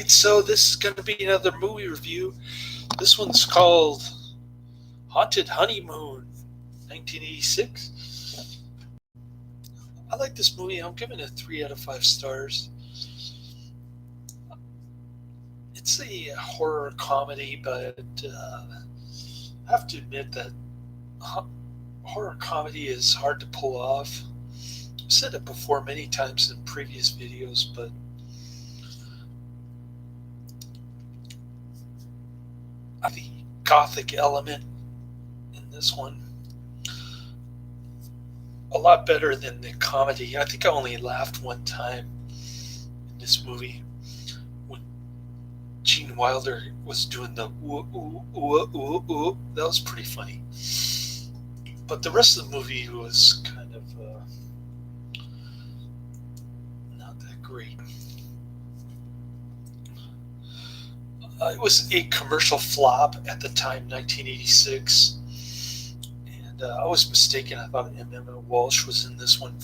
So this is going to be another movie review. This one's called Haunted Honeymoon, 1986. I like this movie. I'm giving it 3 out of 5 stars. It's a horror comedy, but I have to admit that horror comedy is hard to pull off. I've said it before many times in previous videos, but the gothic element in this one a lot better than the comedy. I think I only laughed one time in this movie when Gene Wilder was doing the ooh ooh ooh ooh ooh. That was pretty funny. But the rest of the movie was kind of not that great. It was a commercial flop at the time, 1986. And I was mistaken. I thought Emmett Walsh was in this one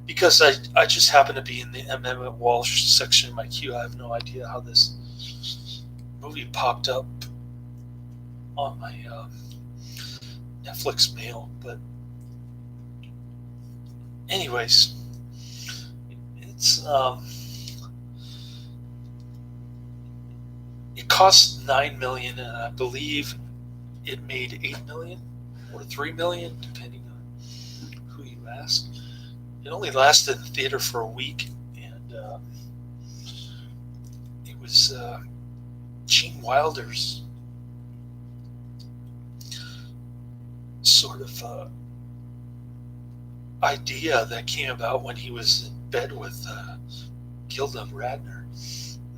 because I just happened to be in the Emmett Walsh section of my queue. I have no idea how this movie popped up on my Netflix mail. But anyways, it's it cost $9 million, and I believe it made $8 million or $3 million, depending on who you ask. It only lasted in the theater for a week, and it was Gene Wilder's sort of idea that came about when he was in bed with Gilda Radner.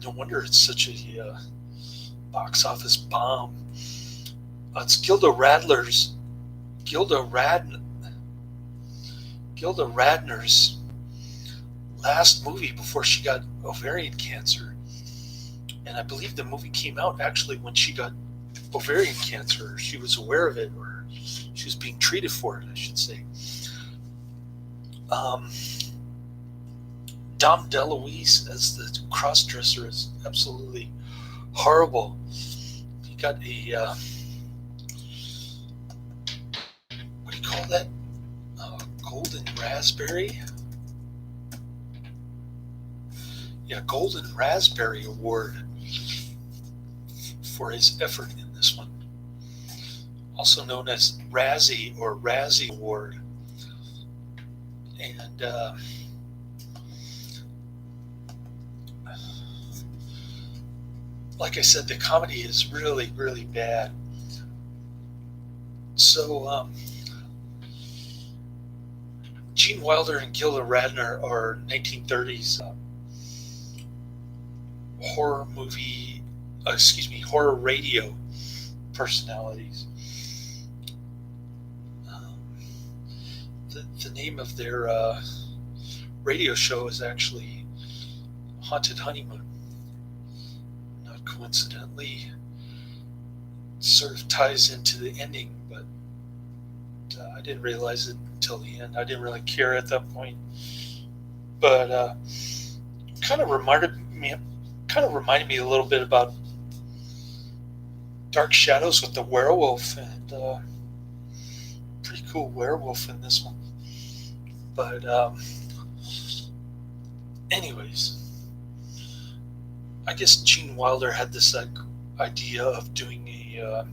No wonder it's such a box office bomb. It's Gilda Radner's last movie before she got ovarian cancer, and I believe the movie came out actually when she got ovarian cancer. She was aware of it, or she was being treated for it, I should say. Dom DeLuise as the cross-dresser is absolutely horrible. He got a what do you call that? Golden raspberry? Yeah, Golden Raspberry Award for his effort in this one. Also known as Razzie or Razzie Award. And like I said, the comedy is really, really bad. So, Gene Wilder and Gilda Radner are 1930s horror radio personalities. The name of their radio show is actually Haunted Honeymoon. Not coincidentally, it sort of ties into the ending, but I didn't realize it until the end. I didn't really care at that point, but kind of reminded me a little bit about Dark Shadows with the werewolf, and pretty cool werewolf in this one. But anyways, I guess Gene Wilder had this idea of doing a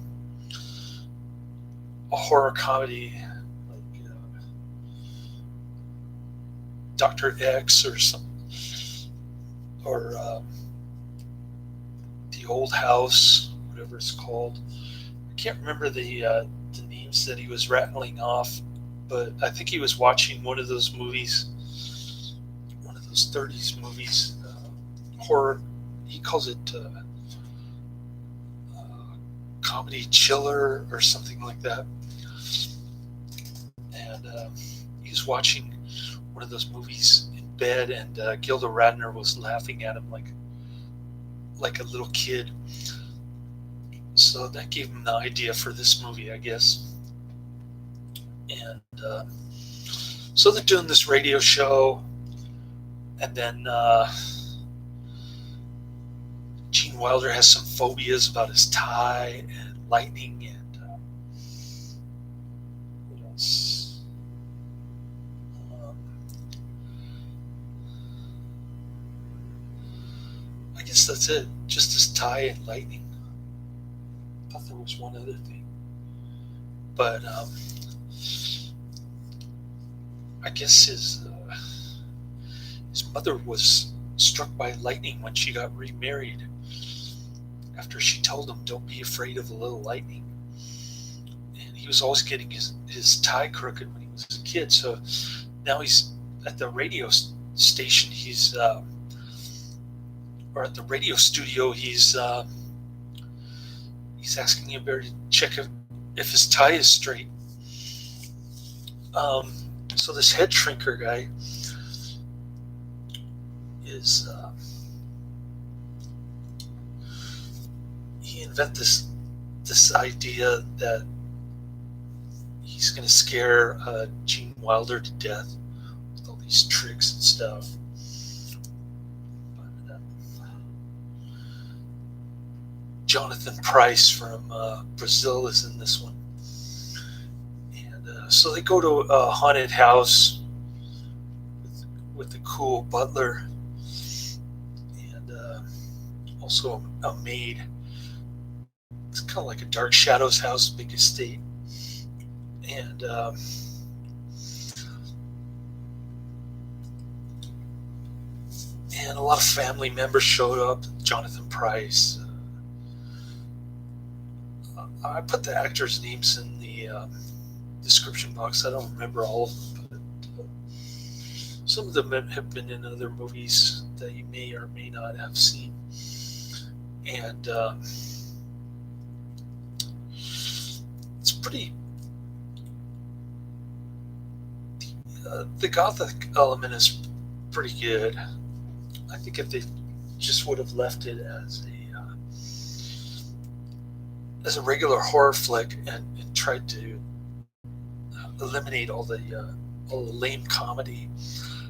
horror comedy like Dr. X or something, or The Old House, whatever it's called. I can't remember the names that he was rattling off, but I think he was watching one of those movies, one of those 30s movies, horror. He calls it comedy chiller or something like that. And he was watching one of those movies in bed, and Gilda Radner was laughing at him like a little kid. So that gave him the idea for this movie, I guess. And so they're doing this radio show, and then Gene Wilder has some phobias about his tie and lightning and what else? I guess that's it. Just his tie and lightning. I thought there was one other thing, but I guess his mother was struck by lightning when she got remarried, after she told him, "Don't be afraid of a little lightning." And he was always getting his tie crooked when he was a kid. So now he's at the radio station. Or at the radio studio. He's asking everybody to check if his tie is straight. So this head shrinker guy is he invented this idea that he's going to scare Gene Wilder to death with all these tricks and stuff. But, Jonathan Pryce from Brazil is in this one. And so they go to a haunted house with a cool butler and also a maid. It's kind of like a Dark Shadows house, big estate. And a lot of family members showed up. Jonathan Pryce. I put the actors' names in the description box. I don't remember all of them, but some of them have been in other movies that you may or may not have seen. And it's pretty... the gothic element is pretty good. I think if they just would have left it as a regular horror flick and tried to eliminate all the lame comedy,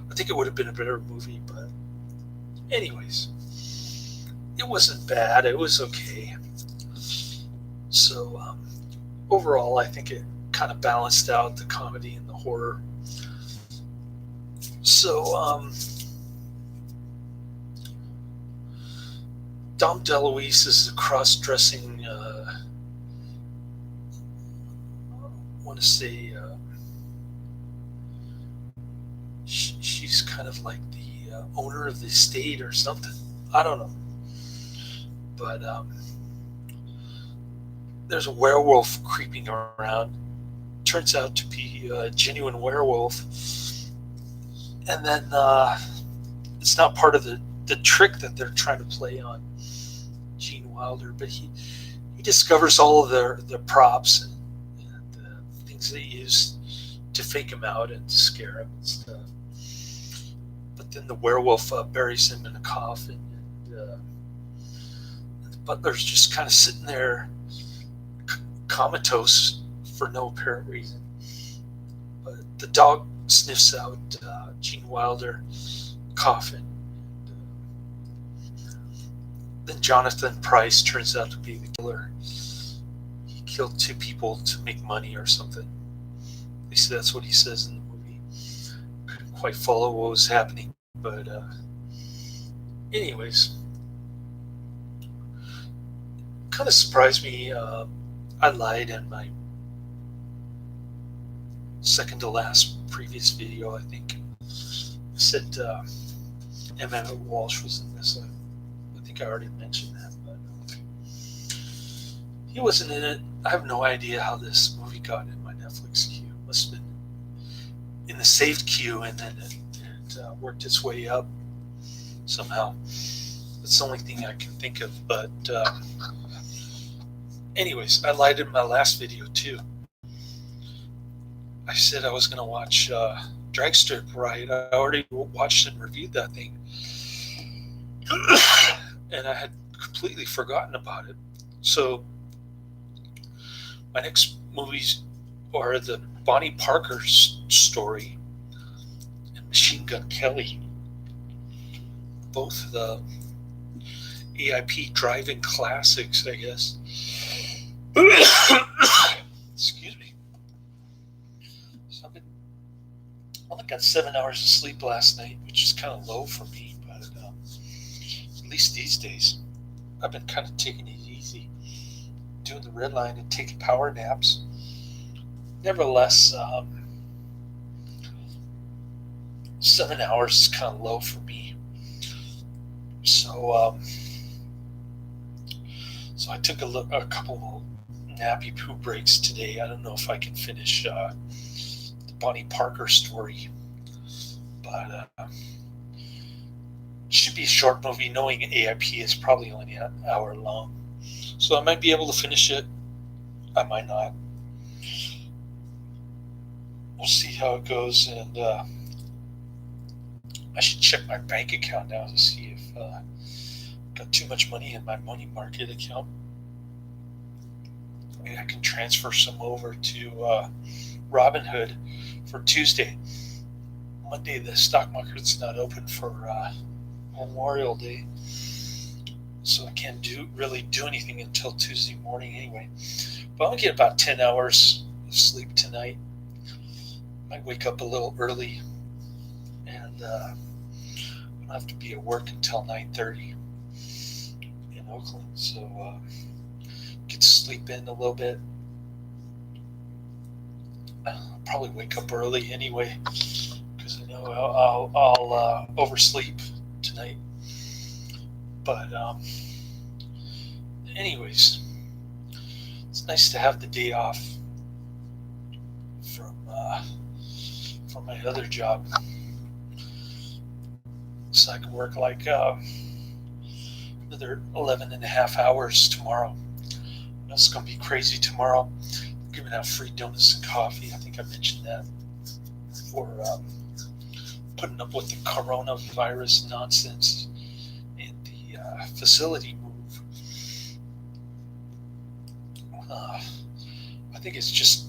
I think it would have been a better movie. But anyways, it wasn't bad. It was okay. So overall, I think it kind of balanced out the comedy and the horror. So Dom DeLuise is a cross-dressing, I want to say, she's kind of like the owner of the estate or something. I don't know. But there's a werewolf creeping around. Turns out to be a genuine werewolf. And then it's not part of the trick that they're trying to play on Gene Wilder, but he discovers all of their props and things they use to fake him out and to scare him and stuff. But then the werewolf buries him in a coffin, and the butler's just kind of sitting there comatose for no apparent reason. But the dog sniffs out Gene Wilder coffin. Then Jonathan Pryce turns out to be the killer. He killed 2 people to make money or something. At least that's what he says in the movie. Couldn't quite follow what was happening, but anyways, kind of surprised me. I lied in my second to last previous video, I think. I said Emmett Walsh was in this. I think I already mentioned that, but he wasn't in it. I have no idea how this movie got in my Netflix queue. It must have been in the saved queue, and then it worked its way up somehow. That's the only thing I can think of. But anyways, I lied in my last video too. I said I was going to watch Drag Strip Riot. I already watched and reviewed that thing. And I had completely forgotten about it. So my next movies are the Bonnie Parker story and Machine Gun Kelly. Both AIP Driving Classics, I guess. Excuse me. So I only got 7 hours of sleep last night, which is kind of low for me, but at least these days, I've been kind of taking it easy, doing the red line and taking power naps. Nevertheless, 7 hours is kind of low for me. So I took a couple of nappy poo breaks today. I don't know if I can finish the Bonnie Parker story, but it should be a short movie, knowing AIP is probably only an hour long. So I might be able to finish it. I might not. We'll see how it goes, and I should check my bank account now to see if I've got too much money in my money market account. Maybe I can transfer some over to Robinhood for Tuesday. Monday, the stock market's not open for Memorial Day, so I can't really do anything until Tuesday morning anyway. But I'll get about 10 hours of sleep tonight. Might wake up a little early, and I don't have to be at work until 9:30 in Oakland, so get to sleep in a little bit. I'll probably wake up early anyway, because I know I'll oversleep tonight. But anyways, it's nice to have the day off from my other job, so I can work like another 11 and a half hours tomorrow. It's going to be crazy tomorrow. I'm giving out free donuts and coffee. I think I mentioned that, for putting up with the coronavirus nonsense and the facility move. I think it's just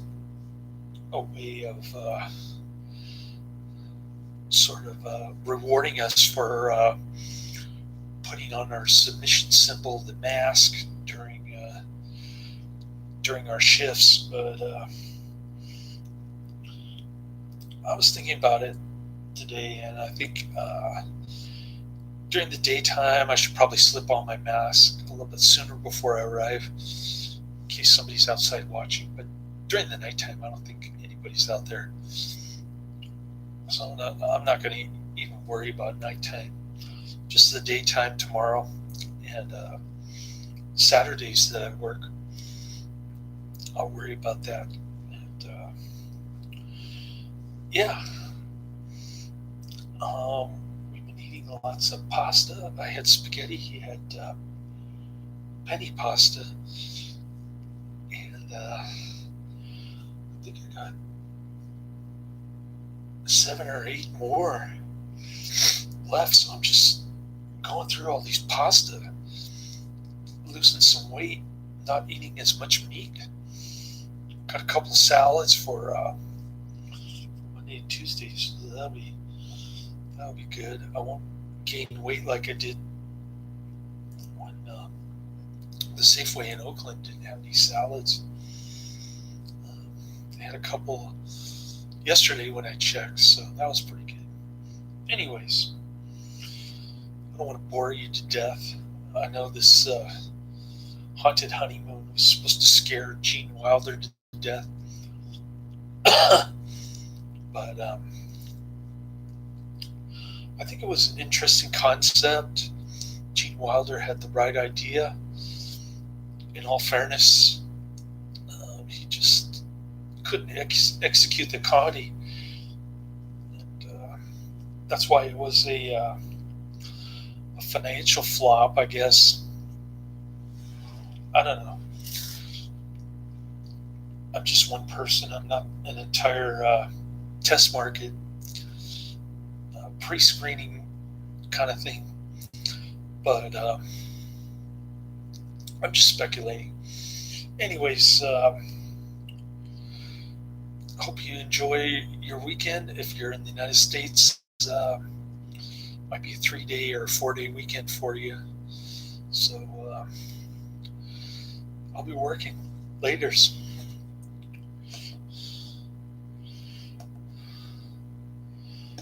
a way of sort of rewarding us for putting on our submission symbol, the mask, during our shifts. But I was thinking about it today, and I think during the daytime I should probably slip on my mask a little bit sooner before I arrive, in case somebody's outside watching. But during the nighttime, I don't think anybody's out there, so I'm not going to even worry about nighttime. Just the daytime tomorrow, and Saturdays that I work, I'll worry about that. And yeah, we've been eating lots of pasta. I had spaghetti. He had penny pasta, and I think I got 7 or 8 more left. So I'm just going through all these pasta, losing some weight, not eating as much meat. Got a couple of salads for Monday and Tuesday, so that'll be good. I won't gain weight like I did when the Safeway in Oakland didn't have any salads. They had a couple yesterday when I checked, so that was pretty good. Anyways, I don't want to bore you to death. I know this haunted honeymoon was supposed to scare Gene Wilder to death, but I think it was an interesting concept. Gene Wilder had the right idea. In all fairness, he just couldn't execute the comedy, and that's why it was a financial flop, I guess. I don't know. I'm just one person. I'm not an entire test market, pre-screening kind of thing. But I'm just speculating. Anyways, hope you enjoy your weekend. If you're in the United States, might be a 3-day or 4-day weekend for you. So I'll be working. Laters.